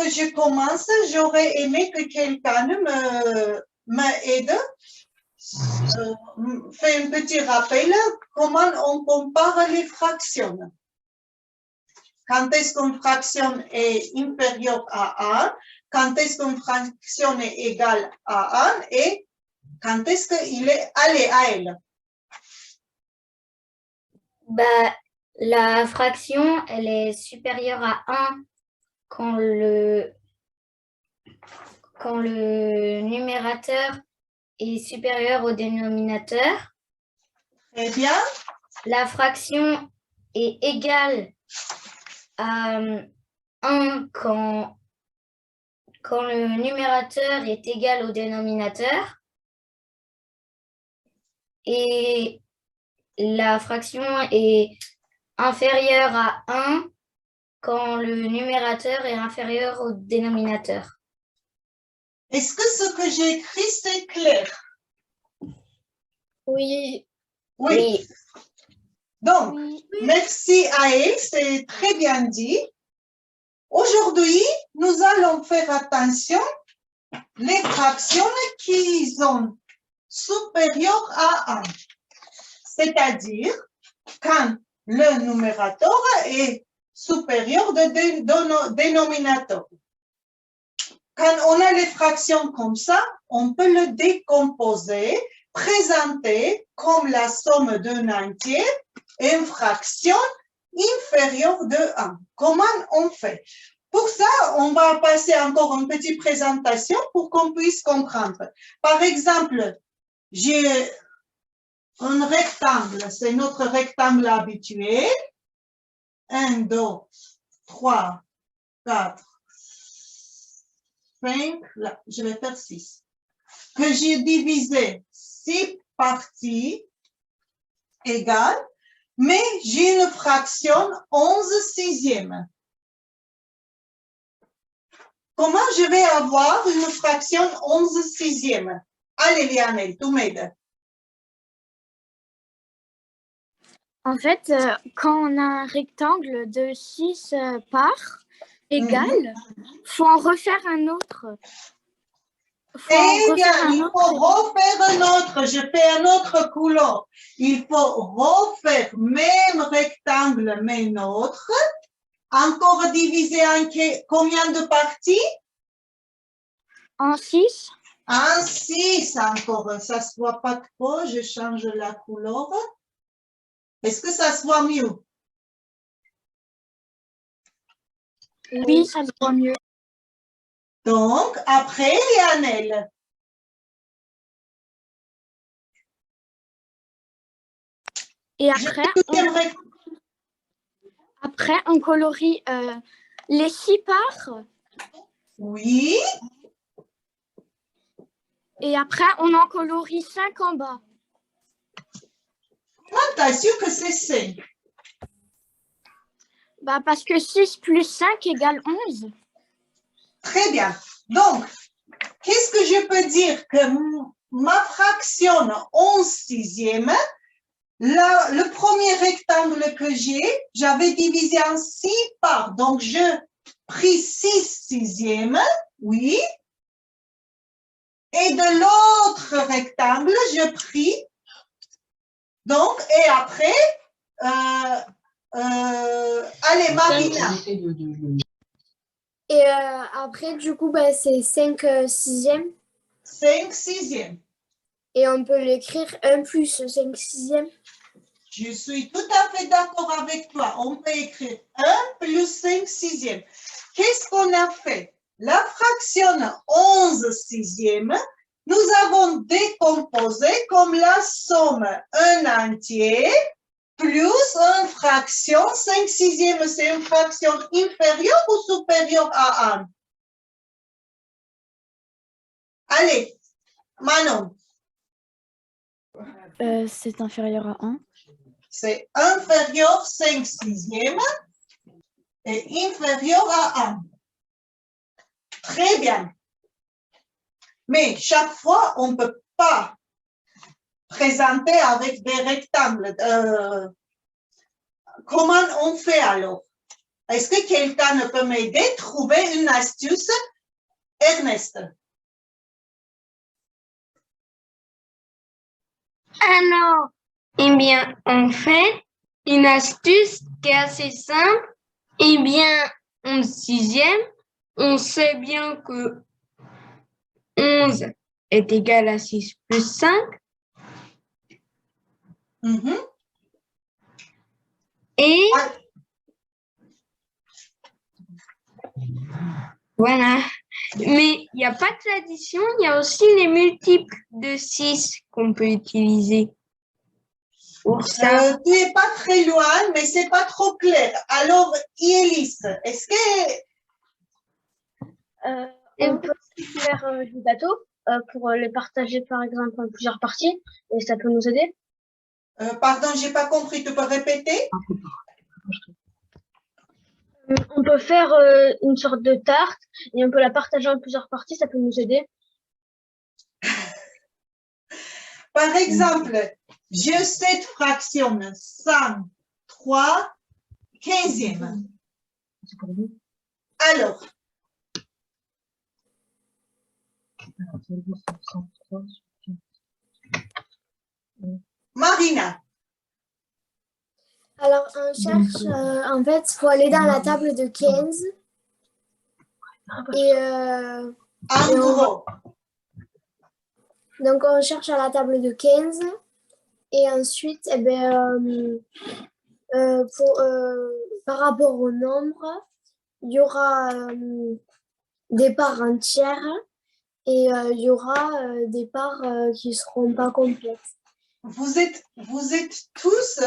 que je commence, j'aurais aimé que quelqu'un m'aide, fait un petit rappel, comment on compare les fractions. Quand est-ce qu'une fraction est inférieure à 1, quand est-ce qu'une fraction est égale à 1 et quand est-ce qu'il est allé à elle. La fraction, elle est supérieure à 1 quand le numérateur est supérieur au dénominateur. Très bien. La fraction est égale à 1 quand le numérateur est égal au dénominateur. Et la fraction est inférieure à 1 quand le numérateur est inférieur au dénominateur. Est-ce que ce que j'ai écrit, c'est clair? Oui. Oui. Donc, merci à elle, c'est très bien dit. Aujourd'hui, nous allons faire attention les fractions qui sont supérieures à 1. C'est-à-dire, quand le numérateur est supérieur au dénominateur. Quand on a les fractions comme ça, on peut le décomposer, présenter comme la somme d'un entier et une fraction inférieure de 1. Comment on fait? Pour ça, on va passer encore une petite présentation pour qu'on puisse comprendre. Par exemple, j'ai un rectangle, c'est notre rectangle habituel. 1, 2, 3, 4, 5, là, je vais faire 6. Que j'ai divisé 6 parties égales, mais j'ai une fraction 11 sixièmes. Comment je vais avoir une fraction 11 sixièmes? Allez, Lionel, tu m'aides. En fait, quand on a un rectangle de 6 parts égales, il faut en refaire un autre. Eh bien, il faut refaire un autre. Je fais un autre couleur. Il faut refaire même rectangle, mais autre. Encore diviser en combien de parties? En 6. En 6 encore. Ça ne se voit pas trop. Je change la couleur. Est-ce que ça se voit mieux? Oui, ça se voit mieux. Donc, après, Lionel. Et après, on colorie les 6 parts. Oui. Et après, on en colorie 5 en bas. Comment tu as su que c'est 5? Parce que 6 plus 5 égale 11. Très bien. Donc, qu'est-ce que je peux dire? Que ma fraction 11 sixièmes, le premier rectangle que j'avais divisé en 6 parts. Donc, je pris 6 sixièmes, oui. Et de l'autre rectangle, je pris, donc, et après, allez, Marina. Et après, du coup, c'est 5 sixièmes. 5 sixièmes. Et on peut l'écrire 1 plus 5 sixièmes. Je suis tout à fait d'accord avec toi. On peut écrire 1 plus 5 sixièmes. Qu'est-ce qu'on a fait? La fraction 11 sixièmes, nous avons décomposé comme la somme un entier plus une fraction 5 sixièmes. C'est une fraction inférieure ou supérieure à 1? Allez, Manon. C'est inférieur à 1. C'est inférieur 5 sixièmes et inférieur à 1. Très bien. Mais chaque fois, on ne peut pas présenter avec des rectangles. Comment on fait alors? Est-ce que quelqu'un peut m'aider à trouver une astuce? Ernest. Alors, eh bien, en fait, une astuce qui est assez simple, eh bien, en sixième, on sait bien que 11 est égal à 6 plus 5. Et voilà. Mais il n'y a pas que l'addition, il y a aussi les multiples de 6 qu'on peut utiliser. Pour ça. Tu n'es pas très loin, mais ce n'est pas trop clair. Alors, Yélis, est-ce que... On peut faire du bateau pour les partager, par exemple, en plusieurs parties, et ça peut nous aider. Pardon, je n'ai pas compris. Tu peux répéter? On peut faire une sorte de tarte et on peut la partager en plusieurs parties, ça peut nous aider. Par exemple, je sais fraction 103 15e. Alors, Marina. Alors, on cherche, en fait, il faut aller dans la table de 15 et En gros. donc on cherche à la table de 15 et ensuite, eh ben, par rapport au nombre, il y aura des parts entières et il y aura des parts qui ne seront pas complètes. Vous êtes tous,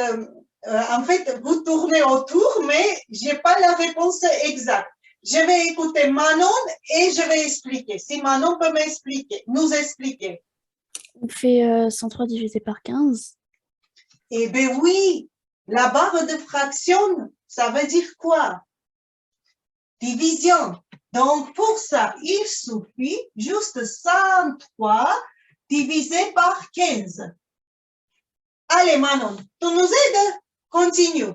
en fait, vous tournez autour, mais je n'ai pas la réponse exacte. Je vais écouter Manon et je vais expliquer. Si Manon peut nous expliquer. On fait 103 divisé par 15. Eh bien oui, la barre de fraction, ça veut dire quoi? Division. Donc, pour ça, il suffit juste 103 divisé par 15. Allez, Manon, tu nous aides? Continue.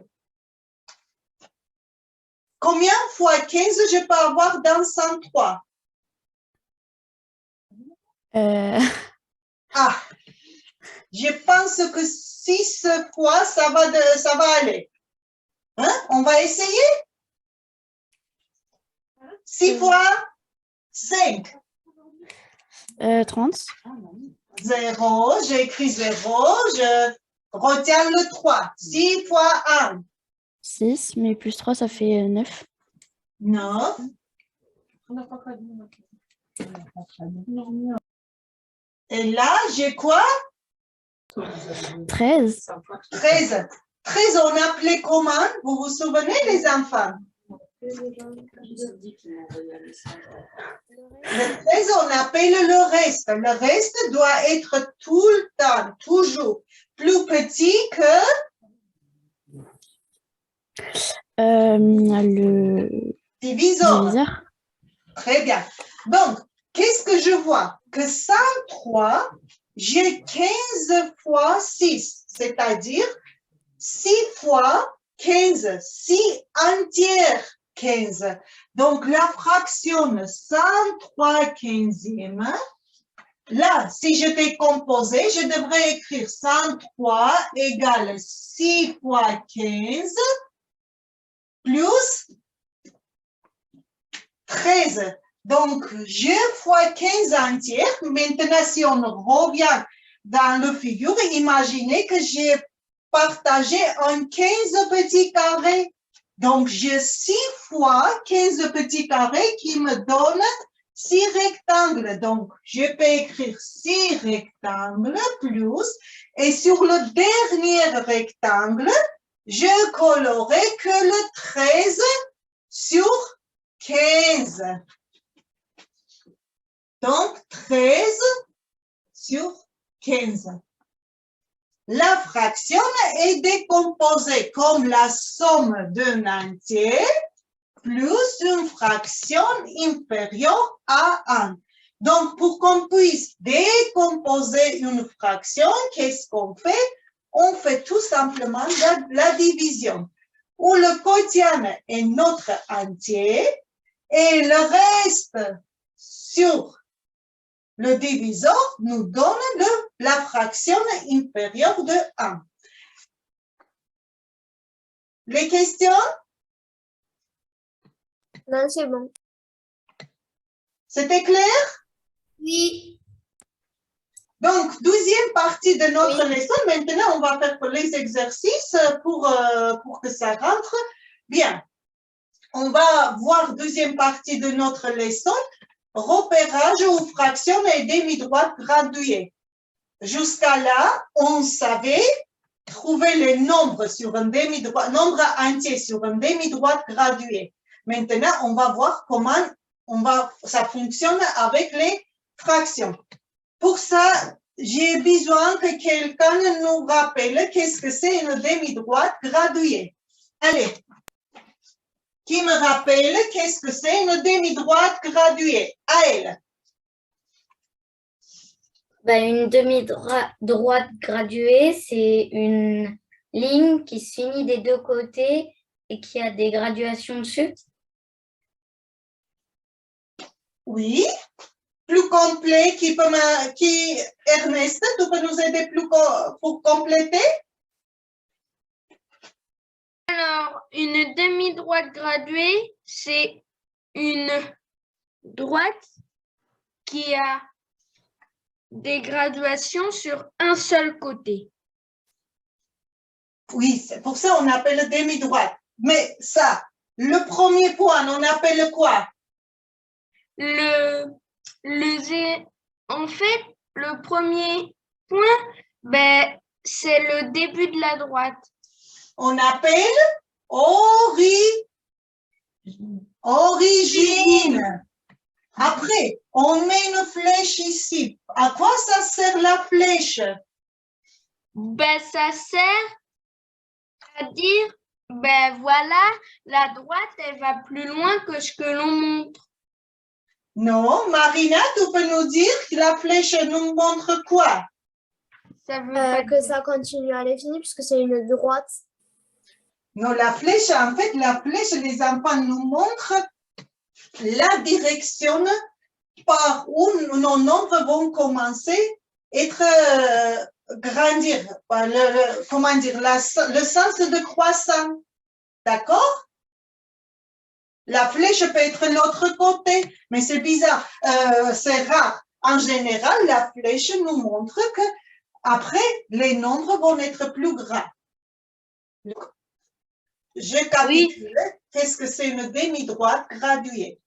Combien fois 15 je peux avoir dans 103? Ah, je pense que 6 fois, ça va aller. Hein? On va essayer? 6 fois 5. 30. 0, j'ai écrit 0, je retiens le 3. 6 fois 1. 6, mais plus 3, ça fait 9. 9. Et là, j'ai quoi? 13. 13. 13, on appelait comment? Vous vous souvenez, les enfants? Le 13, on appelle le reste. Le reste doit être tout le temps, toujours, plus petit que Le diviseur. Très bien. Donc, qu'est-ce que je vois? Que 103, j'ai 15 fois 6, c'est-à-dire 6 fois 15, 6 entières 15. Donc, la fraction 103 15e, là, si je décompose, je devrais écrire 103 égale 6 fois 15 plus 13. Donc, je fois 15 entières. Maintenant, si on revient dans le figure, imaginez que j'ai partagé en 15 petits carrés. Donc, j'ai 6 fois 15 petits carrés qui me donnent 6 rectangles. Donc, je peux écrire 6 rectangles plus, et sur le dernier rectangle, je colorerai que le 13 sur 15. Donc, 13 sur 15. La fraction est décomposée comme la somme d'un entier plus une fraction inférieure à 1. Donc, pour qu'on puisse décomposer une fraction, qu'est-ce qu'on fait? On fait tout simplement la division. où le quotient est notre entier et le reste sur le diviseur nous donne la fraction inférieure de 1. Les questions? Non, c'est bon. C'était clair? Oui. Donc, 12e partie de notre leçon. Maintenant, on va faire les exercices pour que ça rentre bien. On va voir 12e partie de notre leçon, repérage ou fraction et demi-droite graduées. Jusqu'à là, on savait trouver les nombres sur un demi-droite, nombre entier sur un demi-droite graduée. Maintenant, on va voir comment ça fonctionne avec les fractions. Pour ça, j'ai besoin que quelqu'un nous rappelle qu'est-ce que c'est une demi-droite graduée. Allez, qui me rappelle qu'est-ce que c'est une demi-droite graduée? À elle. Ben, une demi-droite graduée, c'est une ligne qui se finit des deux côtés et qui a des graduations dessus. Oui. Plus complet, Ernest, tu peux nous aider pour compléter? Alors, une demi-droite graduée, c'est une droite qui a des graduations sur un seul côté. Oui, c'est pour ça on appelle demi-droite. Mais ça, le premier point, on appelle quoi? En fait, le premier point, ben, c'est le début de la droite. On appelle origine. Après, on met une flèche ici. À quoi ça sert la flèche? Ben, ça sert à dire, ben voilà, la droite, elle va plus loin que ce que l'on montre. Non, Marina, tu peux nous dire que la flèche nous montre quoi? Ça veut pas Que ça continue à l'infini puisque c'est une droite. Non, la flèche, en fait, les enfants nous montrent la direction par où nos nombres vont commencer à être grandir. Comment dire, le sens de croissant. D'accord? La flèche peut être l'autre côté, mais c'est bizarre, c'est rare. En général, la flèche nous montre que après, les nombres vont être plus grands. Je capitule. Qu'est-ce que c'est une demi-droite graduée?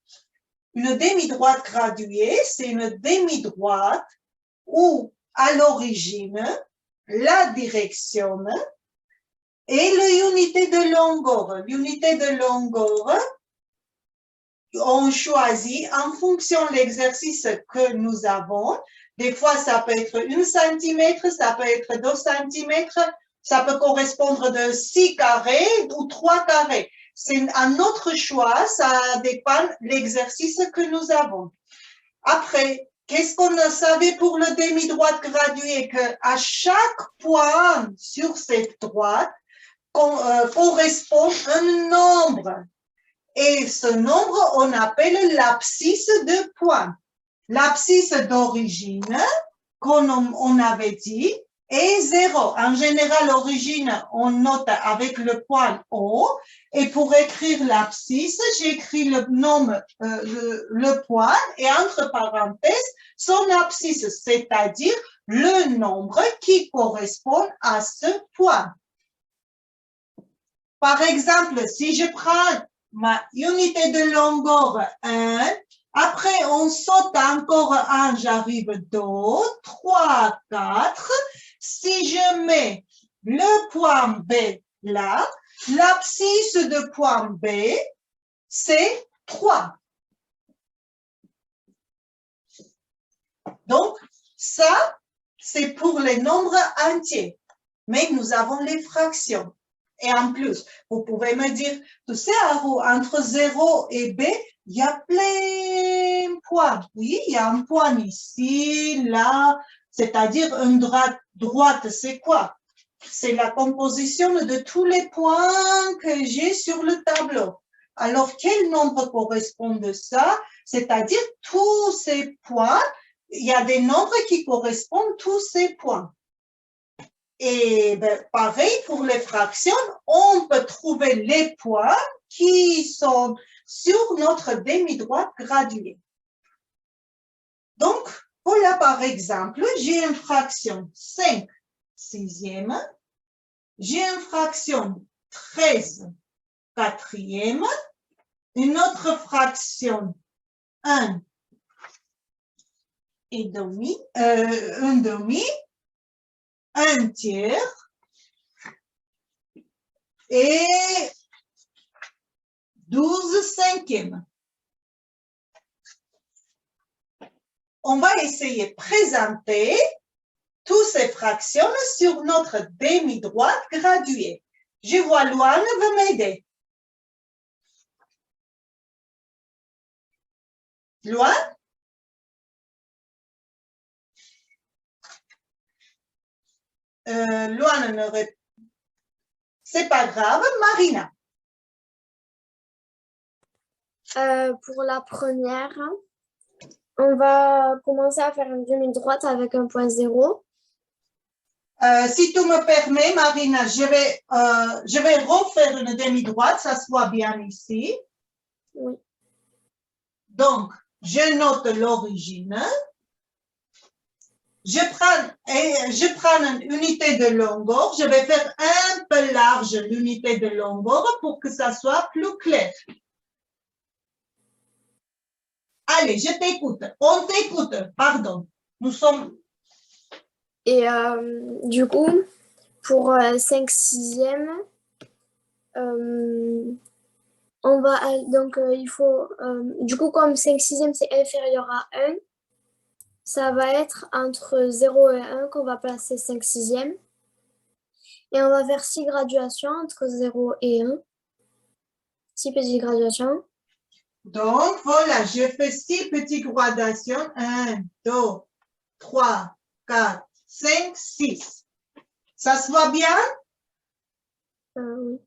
Une demi-droite graduée, c'est une demi-droite où, à l'origine, la direction et l'unité de longueur. L'unité de longueur, on choisit en fonction de l'exercice que nous avons. Des fois, ça peut être 1 cm, ça peut être 2 cm, ça peut correspondre de 6 carrés ou 3 carrés. C'est un autre choix, ça dépend de l'exercice que nous avons. Après, qu'est-ce qu'on savait pour le demi-droite graduée? Qu'à chaque point sur cette droite correspond un nombre. Et ce nombre, on appelle l'abscisse de point. L'abscisse d'origine, comme on avait dit, est 0. En général, l'origine, on note avec le point haut. Et pour écrire l'abscisse, j'écris le point et entre parenthèses, son abscisse, c'est-à-dire le nombre qui correspond à ce point. Par exemple, si je prends ma unité de longueur 1, après on saute encore 1, j'arrive 2, 3, 4. Si je mets le point B là, l'abscisse de point B, c'est 3. Donc, ça, c'est pour les nombres entiers. Mais nous avons les fractions. Et en plus, vous pouvez me dire, tu sais, entre 0 et B, il y a plein de points. Oui, il y a un point ici, là, c'est-à-dire une droite, c'est quoi? c'est la composition de tous les points que j'ai sur le tableau. Alors, quel nombre correspond à ça? C'est-à-dire tous ces points, il y a des nombres qui correspondent à tous ces points. Et pareil pour les fractions, on peut trouver les points qui sont sur notre demi-droite graduée. Donc, voilà par exemple, j'ai une fraction 5 sixièmes, j'ai une fraction 13 quatrièmes, une autre fraction 1 et demi, un demi, un tiers et 12 cinquièmes. On va essayer de présenter toutes ces fractions sur notre demi-droite graduée. Je vois Loane veut m'aider. Loane? Loane ne répond. C'est pas grave, Marina. Pour la première, on va commencer à faire une demi-droite avec un point 0. Si tu me permets, Marina, je vais refaire une demi-droite, ça soit bien ici. Oui. Donc, je note l'origine. Je prends une unité de longueur. Je vais faire un peu large l'unité de longueur pour que ça soit plus clair. Allez, je t'écoute. On t'écoute, pardon. Nous sommes... Et du coup, pour 5 sixièmes, on va, donc il faut, du coup, comme 5 sixièmes c'est inférieur à 1, ça va être entre 0 et 1 qu'on va placer 5 sixièmes. Et on va faire 6 graduations entre 0 et 1. 6 petites graduations. Donc, voilà, je fais 6 petites gradations. 1, 2, 3, 4, 5, 6. Ça se voit bien? Oui.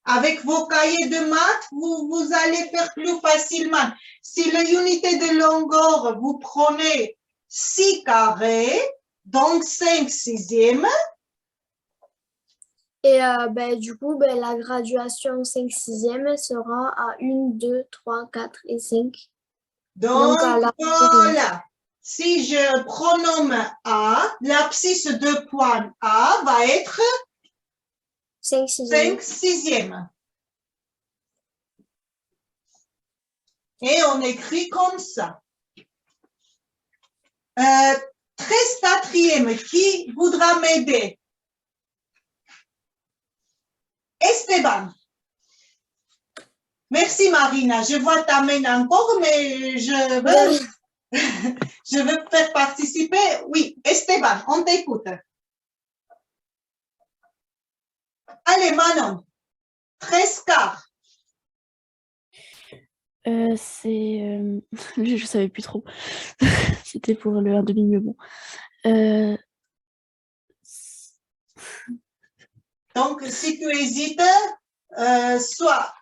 Avec vos cahiers de maths, vous allez faire plus facilement. Si l'unité de longueur, vous prenez 6 carrés, donc 5 sixièmes. Et du coup, la graduation 5 sixièmes sera à 1, 2, 3, 4 et 5. Donc, à la voilà. Si je pronomme A, l'abscisse de point A va être 5 sixièmes. 5 sixièmes. Et on écrit comme ça. 13 quatrièmes, qui voudra m'aider? Esteban. Merci Marina, je vois ta main encore, mais je veux faire participer. Oui, Esteban, on t'écoute. Allez Manon, 13 quarts. Je ne savais plus trop. C'était pour le 1/2, mais bon. Donc, si tu hésites, soit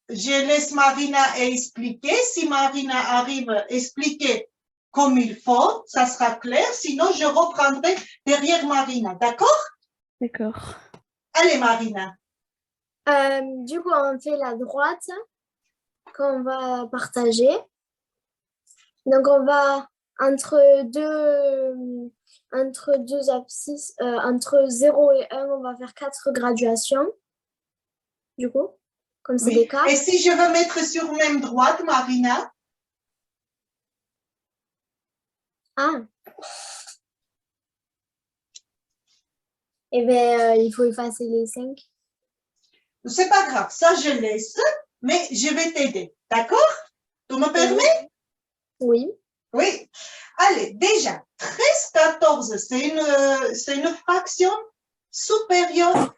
je laisse Marina expliquer. Si Marina arrive à expliquer comme il faut, ça sera clair. Sinon, je reprendrai derrière Marina. D'accord? D'accord. Allez, Marina. Du coup, on fait la droite qu'on va partager. Donc, on va entre deux abscisses, entre 0 et 1, on va faire 4 graduations. Du coup, comme c'est Oui. des quarts. Et si je veux mettre sur même droite, Marina? Ah. Eh bien, il faut effacer les 5. C'est pas grave, ça je laisse, mais je vais t'aider. D'accord? Tu me permets? Oui. Oui. Allez, déjà, 13/14, c'est une fraction supérieure,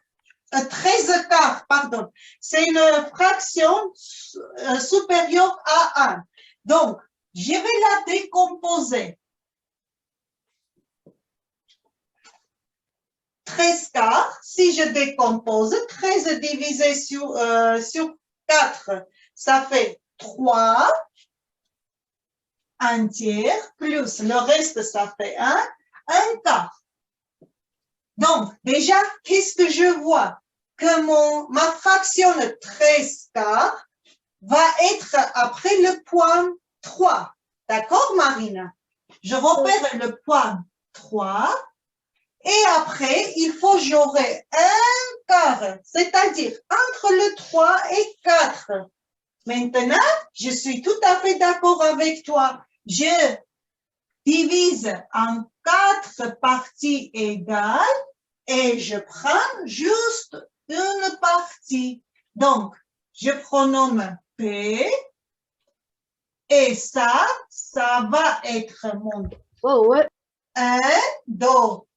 13 quarts, pardon. C'est une fraction supérieure à 1. Donc, je vais la décomposer. 13 quarts. Si je décompose, 13 divisé sur 4, ça fait 3 un tiers, plus le reste, ça fait 1 quart. Donc, déjà, qu'est-ce que je vois? Que ma fraction 13 quarts va être après le point 3. D'accord, Marina? Je repère le point 3 et après, il faut j'aurai 1 quart, c'est-à-dire entre le 3 et 4. Maintenant, je suis tout à fait d'accord avec toi. Je divise en 4 parties égales et je prends juste une partie. Donc, je pronomme P et ça va être mon 1, 2,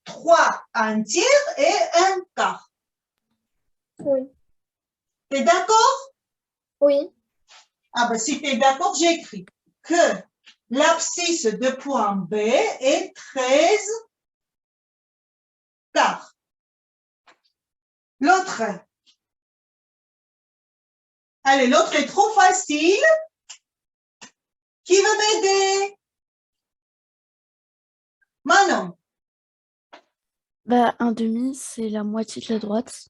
3 un tiers et 1 quart. Oui. T'es d'accord? Oui. Ah ben, si tu es d'accord, j'écris que l'abscisse de point B est 13 quarts. L'autre. Allez, l'autre est trop facile. Qui veut m'aider? Manon. Bah, un demi, c'est la moitié de la droite.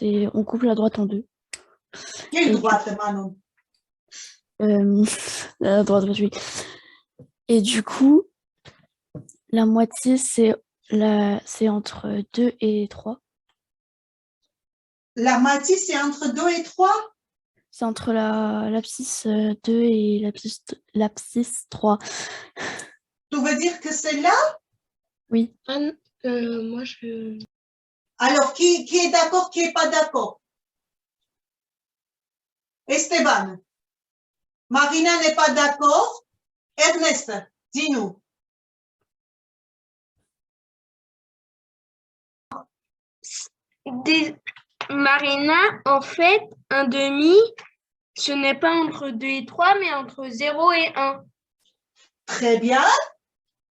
On coupe la droite en deux. Quelle Et droite, Manon? La droite, oui. Et du coup, la moitié, c'est entre 2 et 3. La moitié, c'est entre 2 et 3? C'est entre l'abscisse 2 et l'abscisse 3. Tu veux dire que c'est là? Oui. Moi, je... Alors, qui est d'accord, qui n'est pas d'accord? Esteban. Marina n'est pas d'accord. Ernest, dis-nous. Marina, en fait, un demi, ce n'est pas entre 2 et 3, mais entre 0 et 1. Très bien.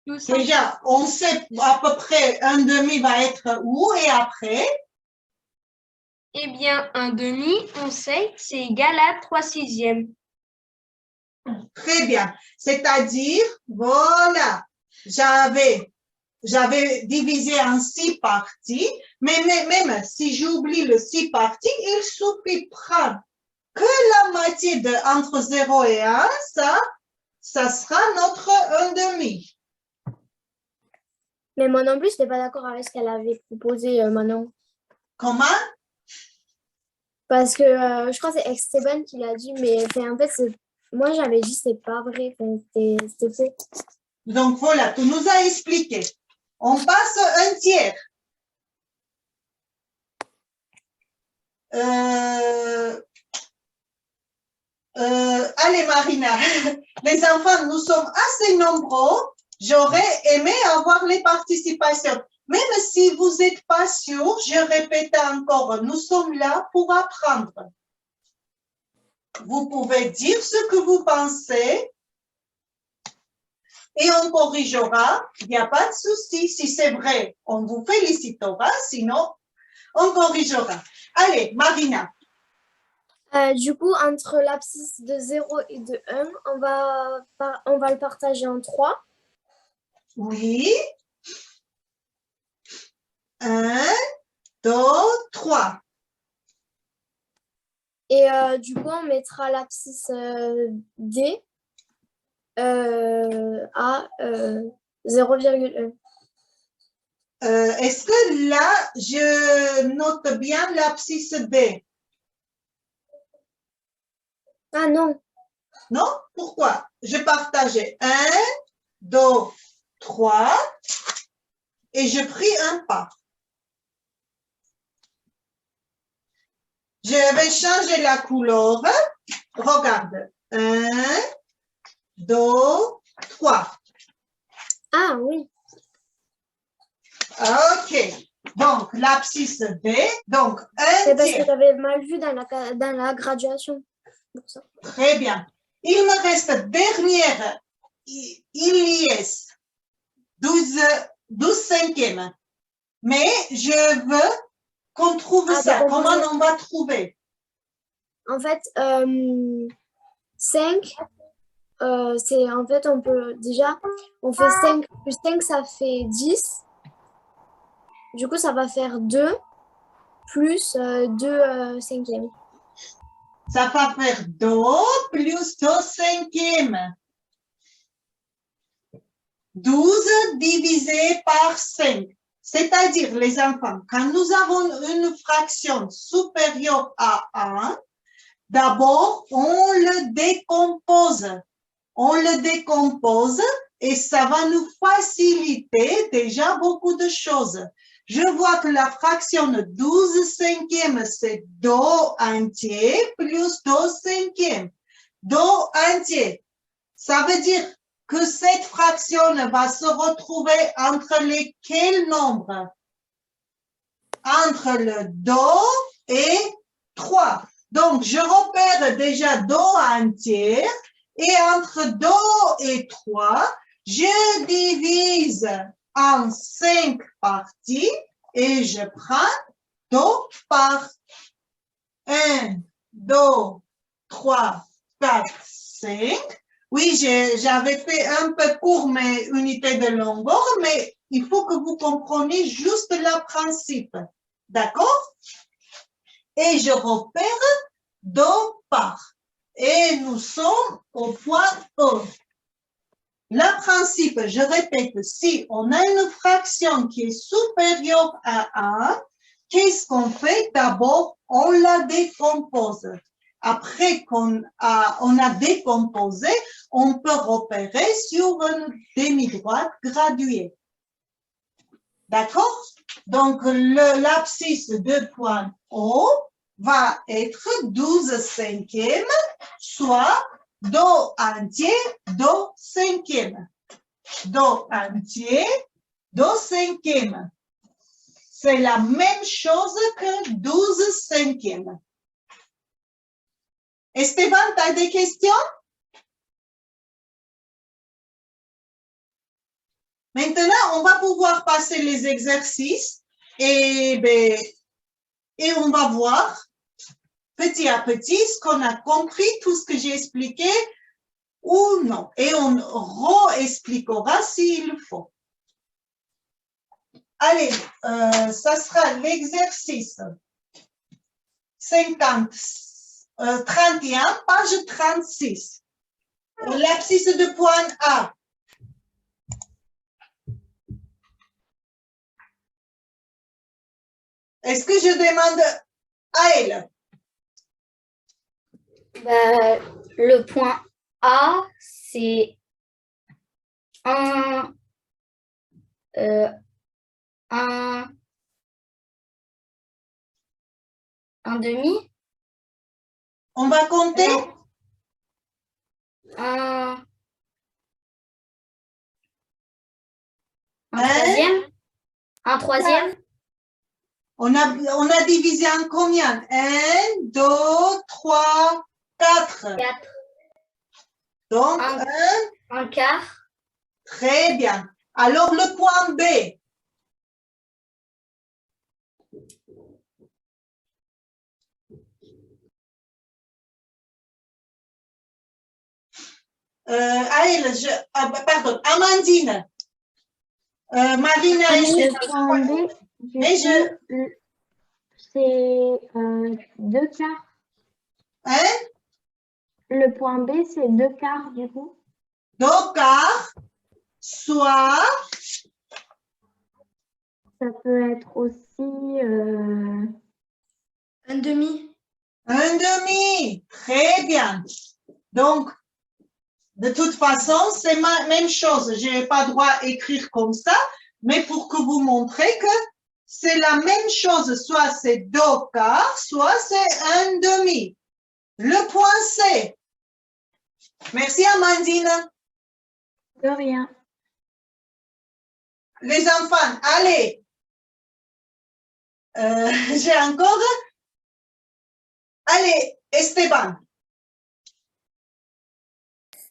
Tout ça. Déjà, on sait à peu près un demi va être où et après? Eh bien, un demi, on sait, c'est égal à 3/6. Très bien. C'est-à-dire, voilà, j'avais divisé en 6 parties, mais même si j'oublie le 6 parties, il suffit prendre que la moitié entre 0 et 1, ça sera notre 1/2. Mais moi non plus, je n'étais pas d'accord avec ce qu'elle avait proposé, Manon. Comment? Parce que je crois que c'est Esteban qui l'a dit, mais en fait, moi j'avais dit c'est pas vrai, c'était faux. Donc voilà, tu nous as expliqué. On passe un tiers. Allez Marina, les enfants, nous sommes assez nombreux. J'aurais aimé avoir les participations. Même si vous n'êtes pas sûr, je répète encore, nous sommes là pour apprendre. Vous pouvez dire ce que vous pensez et on corrigera. Il n'y a pas de souci. Si c'est vrai, on vous félicitera. Sinon, on corrigera. Allez, Marina. Du coup, entre l'abscisse de 0 et de 1, on va le partager en 3. Oui. 1, 2, 3. Et du coup, on mettra l'abscisse D à 0,1. Est-ce que là, je note bien l'abscisse D? Ah non. Non? Pourquoi? Je partageais 1, 2, 3 et je pris un pas. Je vais changer la couleur. Regarde. 1, 2, 3. Ah oui. OK. Donc, l'abscisse D, donc C'est un parce que tiers. tu avais mal vu dans la graduation. Pour ça. Très bien. Il me reste dernière ILS, 12 cinquièmes. Mais je veux qu'on trouve ça. décomposer. Comment on va trouver? En fait, 5, c'est en fait, on peut déjà, on fait 5 plus 5, ça fait 10. Du coup, ça va faire 2 plus 2 cinquièmes. Ça va faire 2 plus 2 cinquièmes. 12 divisé par 5. C'est-à-dire, les enfants, quand nous avons une fraction supérieure à 1, d'abord, on le décompose. On le décompose et ça va nous faciliter déjà beaucoup de choses. Je vois que la fraction de 12 cinquièmes, c'est 2 entier plus 2 cinquièmes. 2 entier. Ça veut dire que cette fraction va se retrouver entre lesquels nombres? Entre le 2 et 3. Donc, je repère déjà 2 entiers et entre 2 et 3, je divise en 5 parties et je prends 2 parts. 1, 2, 3, 4, 5. Oui, j'avais fait un peu court mes unités de longueur, mais il faut que vous compreniez juste le principe. D'accord? Et je repère 2 parts. Et nous sommes au point E. Le principe, je répète, si on a une fraction qui est supérieure à 1, qu'est-ce qu'on fait? D'abord, on la décompose. Après qu'on a décomposé, on peut repérer sur une demi-droite graduée. D'accord? Donc, l'abscisse de point O va être 12 cinquièmes, soit 2 entier, 2 cinquièmes. 2 entier, 2 cinquièmes. C'est la même chose que 12 cinquièmes. Esteban, tu as des questions? Maintenant, on va pouvoir passer les exercices et on va voir petit à petit ce qu'on a compris, tout ce que j'ai expliqué ou non. Et on re-expliquera s'il faut. Allez, ça sera l'exercice 31, page 36. L'abscisse de point A. Est-ce que je demande à elle? Le point A, c'est un demi. On va compter? Un Hein? troisième. Un troisième. On a divisé en combien? 1, 2, 3, 4. 4. Donc, Un quart. Très bien. Alors, le point B. Pardon, Amandine. Marina, Le point B, du coup, c'est 2 quarts. Hein? Le point B, c'est 2 quarts, du coup. 2 quarts, soit Ça peut être aussi Un demi. 1/2. Très bien. Donc, de toute façon, c'est la même chose. Je n'ai pas droit d'écrire comme ça, mais pour que vous montrez que c'est la même chose. Soit c'est 2 quarts, soit c'est 1/2. Le point C. Merci, Amandine. de rien. Les enfants, allez. J'ai encore. Allez, Esteban.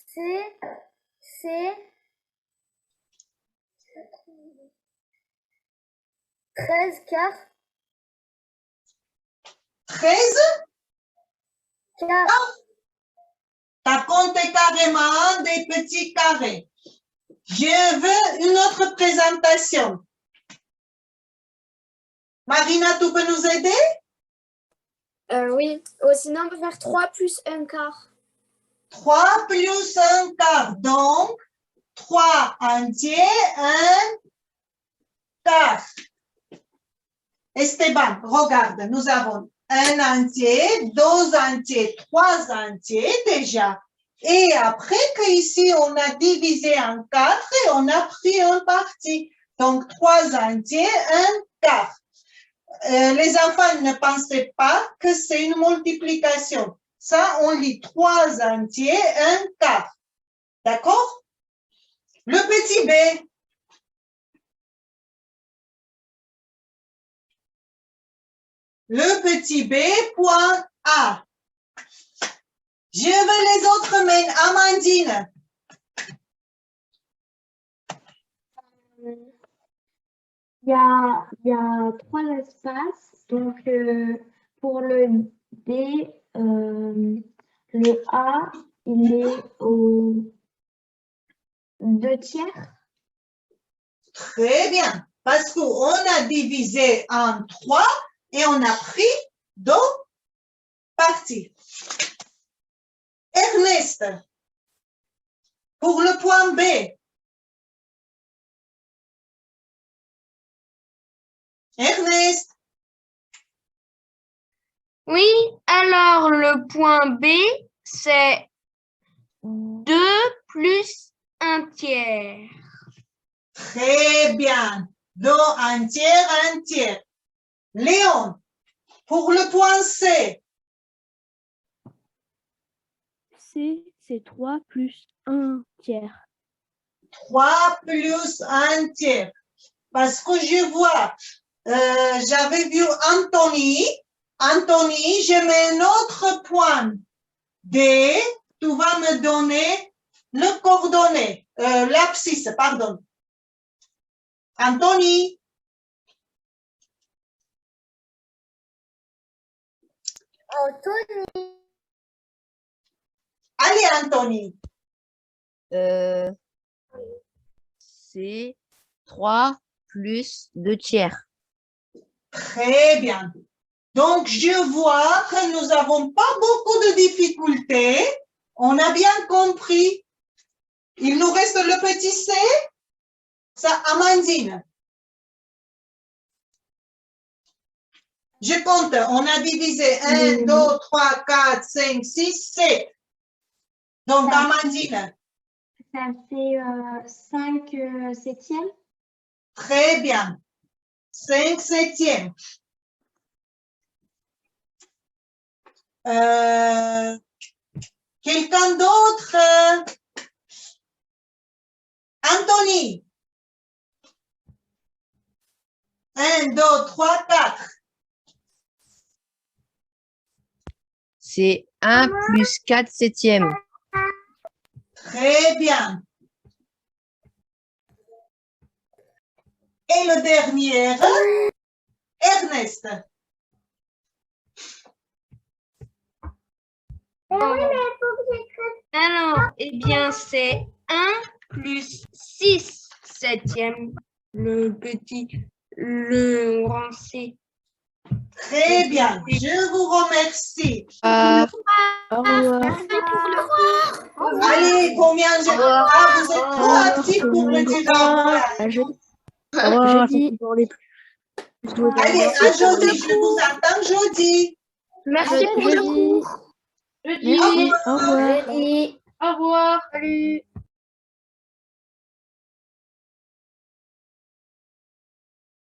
C'est 13 quarts. 13. Quarts. T'as compté carrément des petits carrés. Je veux une autre présentation. Marina, tu peux nous aider? Oui. Sinon, on peut faire 3 plus 1 quart. 3 plus 1 quart. Donc, 3 entiers, 1 quart. Esteban, regarde, nous avons 1 entier, 2 entiers, 3 entiers déjà. Et après qu'ici, on a divisé en 4 et on a pris une partie. Donc, 3 entiers, 1 quart. Les enfants ne pensaient pas que c'est une multiplication. Ça, on lit 3 entiers, 1 quart. D'accord? Le petit b. Le petit b, point A. Je veux les autres mains. Amandine. Il y a 3 espaces. Donc, pour le D, le A, il est au 2 tiers. Très bien. Parce qu'on a divisé en 3 et on a pris 2 parties. Ernest, pour le point B. Ernest, Oui, alors le point B, c'est 2 plus 1 tiers. très bien. 2 un tiers. Léon, pour le point C. C, c'est 3 plus 1 tiers. 3 plus 1 tiers. Parce que je vois, j'avais vu Anthony. Anthony, je mets un autre point D. Tu vas me donner le coordonnées, l'abscisse, pardon. Anthony. Anthony. Allez, Anthony. C'est 3 plus 2 tiers. Très bien. Donc, je vois que nous n'avons pas beaucoup de difficultés. On a bien compris. Il nous reste le petit C. Ça, Amandine. Je compte. On a divisé 1, 2, 3, 4, 5, 6, 7. Donc, Amandine. Ça fait 5 septièmes. Très bien. 5 septièmes. Quelqu'un d'autre? Anthony. 1, 2, 3, 4. C'est 1 plus 4 septièmes. Très bien. Et le dernier, Ernest. Alors, eh bien, c'est 1 plus 6 septièmes, le grand C. Très bien. Je vous remercie. Au revoir. Allez, combien je... Ah, vous êtes trop actifs pour me dire au revoir. À jeudi. Au revoir. Allez, à jeudi. Je vous attends jeudi. Merci pour le Jeudi. cours. Merci. Au revoir. Jeudi. Au revoir. Salut.